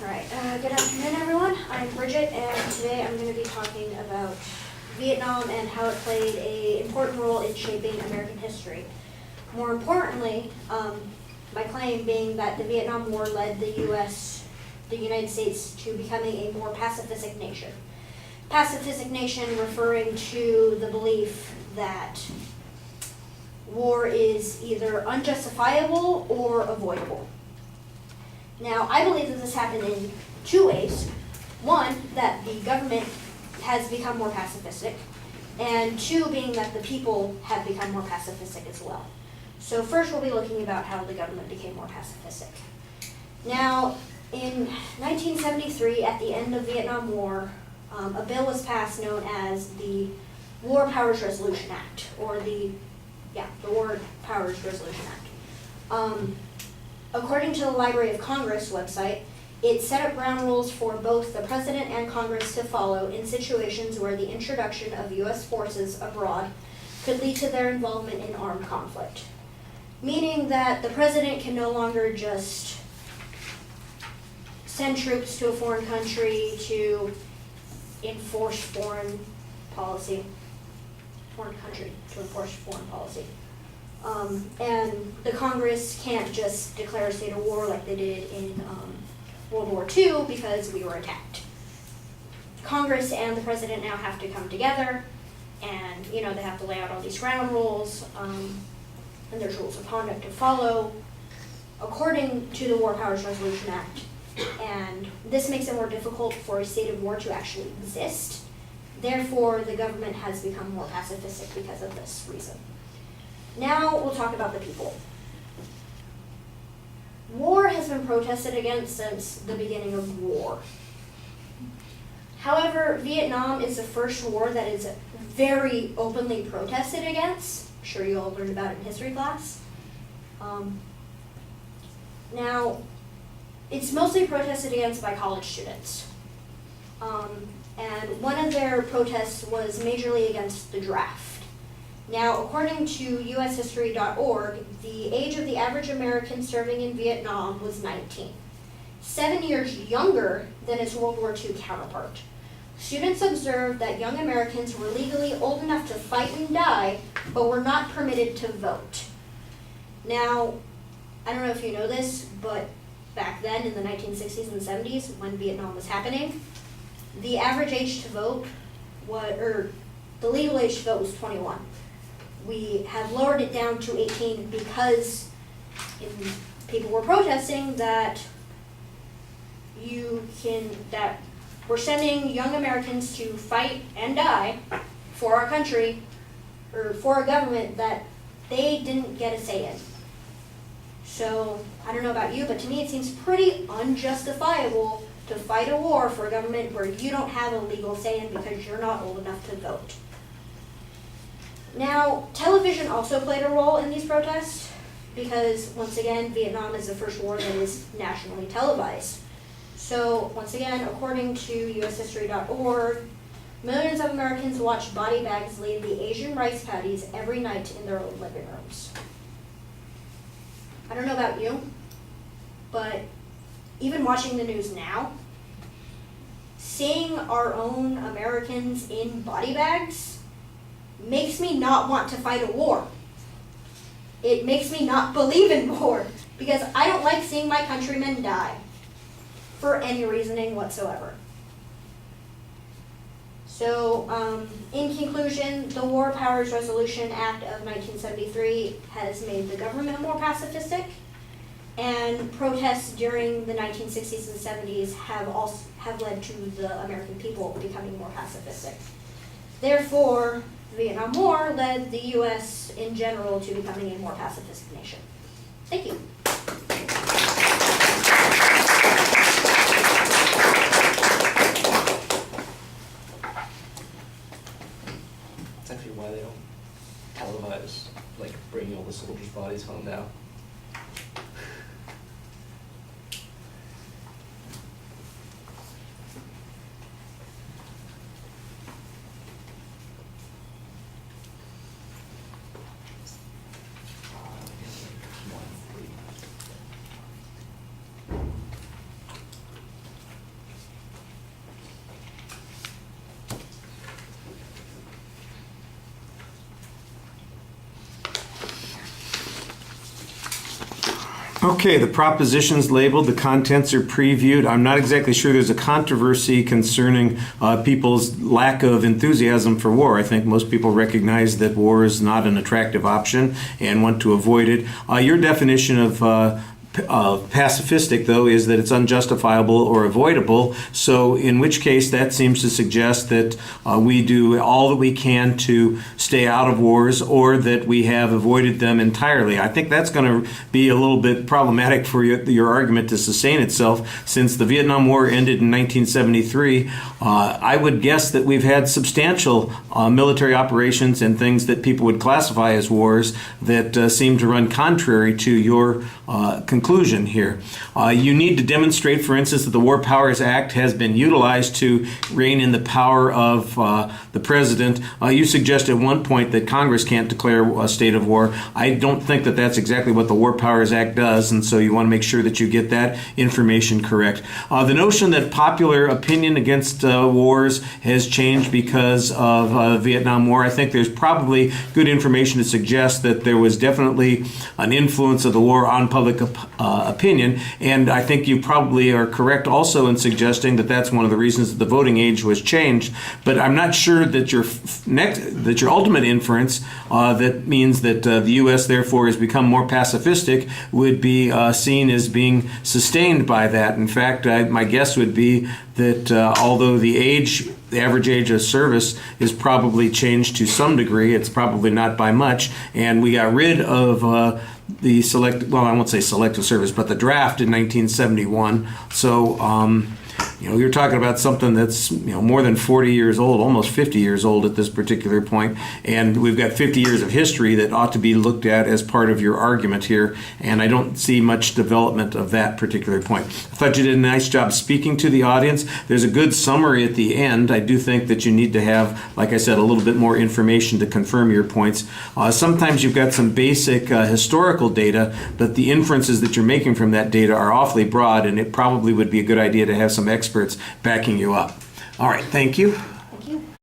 Alright, good afternoon everyone. I'm Bridget and today I'm going to be talking about Vietnam and how it played an important role in shaping American history. More importantly, my claim being that the Vietnam War led the United States to becoming a more pacifistic nation. Pacifistic nation referring to the belief that war is either unjustifiable or avoidable. Now, I believe that this happened in two ways. One, that the government has become more pacifistic, and two, being that the people have become more pacifistic as well. So first we'll be looking about how the government became more pacifistic. Now, in 1973, at the end of the Vietnam War, a bill was passed known as the War Powers Resolution Act, or the War Powers Resolution Act. According to the Library of Congress website, it set up ground rules for both the President and Congress to follow in situations where the introduction of U.S. forces abroad could lead to their involvement in armed conflict. Meaning that the President can no longer just send troops to a foreign country to enforce foreign policy. And the Congress can't just declare a state of war like they did in World War II because we were attacked. Congress and the President now have to come together, and they have to lay out all these ground rules, and there's rules of conduct to follow according to the War Powers Resolution Act. And this makes it more difficult for a state of war to actually exist. Therefore, the government has become more pacifistic because of this reason. Now we'll talk about the people. War has been protested against since the beginning of war. However, Vietnam is the first war that is very openly protested against. I'm sure you all learned about it in history class. Now, it's mostly protested against by college students. And one of their protests was majorly against the draft. Now, according to ushistory.org, the age of the average American serving in Vietnam was 19, 7 years younger than its World War II counterpart. Students observed that young Americans were legally old enough to fight and die, but were not permitted to vote. Now, I don't know if you know this, but back then in the 1960s and 70s, when Vietnam was happening, the average age to vote the legal age to vote was 21. We have lowered it down to 18 because people were protesting that we're sending young Americans to fight and die for our country, or for a government that they didn't get a say in. So, I don't know about you, but to me it seems pretty unjustifiable to fight a war for a government where you don't have a legal say in because you're not old enough to vote. Now, television also played a role in these protests because, once again, Vietnam is the first war that is nationally televised. So, once again, according to ushistory.org, millions of Americans watched body bags lead the Asian rice paddies every night in their own living rooms. I don't know about you, but even watching the news now, seeing our own Americans in body bags makes me not want to fight a war. It makes me not believe in war because I don't like seeing my countrymen die for any reasoning whatsoever. So, in conclusion, the War Powers Resolution Act of 1973 has made the government more pacifistic, and protests during the 1960s and 70s have led to the American people becoming more pacifistic. Therefore, the Vietnam War led the U.S. in general to becoming a more pacifist nation. Thank you. That's actually why they don't televise, like, bringing all the soldiers' bodies home now. Okay, the proposition's labeled, the contents are previewed. I'm not exactly sure there's a controversy concerning people's lack of enthusiasm for war. I think most people recognize that war is not an attractive option and want to avoid it. Your definition of pacifistic, though, is that it's unjustifiable or avoidable. So in which case that seems to suggest that we do all that we can to stay out of wars, or that we have avoided them entirely. I think that's going to be a little bit problematic for your argument to sustain itself, since the Vietnam War ended in 1973. I would guess that we've had substantial military operations and things that people would classify as wars that seem to run contrary to your conclusion here. You need to demonstrate, for instance, that the War Powers Act has been utilized to rein in the power of the president. You suggest at one point that Congress can't declare a state of war. I don't think that that's exactly what the War Powers Act does, and so you want to make sure that you get that information correct. The notion that popular opinion against wars has changed because of the Vietnam War, I think there's probably good information to suggest that there was definitely an influence of the war on public opinion, and I think you probably are correct also in suggesting that that's one of the reasons that the voting age was changed. But I'm not sure that your ultimate inference that means that the U.S. therefore has become more pacifistic would be seen as being sustained by that. In fact, my guess would be that although the average age of service is probably changed to some degree, it's probably not by much, and we got rid of I won't say selective service, but the draft in 1971. So, you're talking about something that's, more than 40 years old, almost 50 years old at this particular point, and we've got 50 years of history that ought to be looked at as part of your argument here, and I don't see much development of that particular point. I thought you did a nice job speaking to the audience. There's a good summary at the end. I do think that you need to have, like I said, a little bit more information to confirm your points. Sometimes you've got some basic historical data, but the inferences that you're making from that data are awfully broad, and it probably would be a good idea to have some experts backing you up. All right, thank you.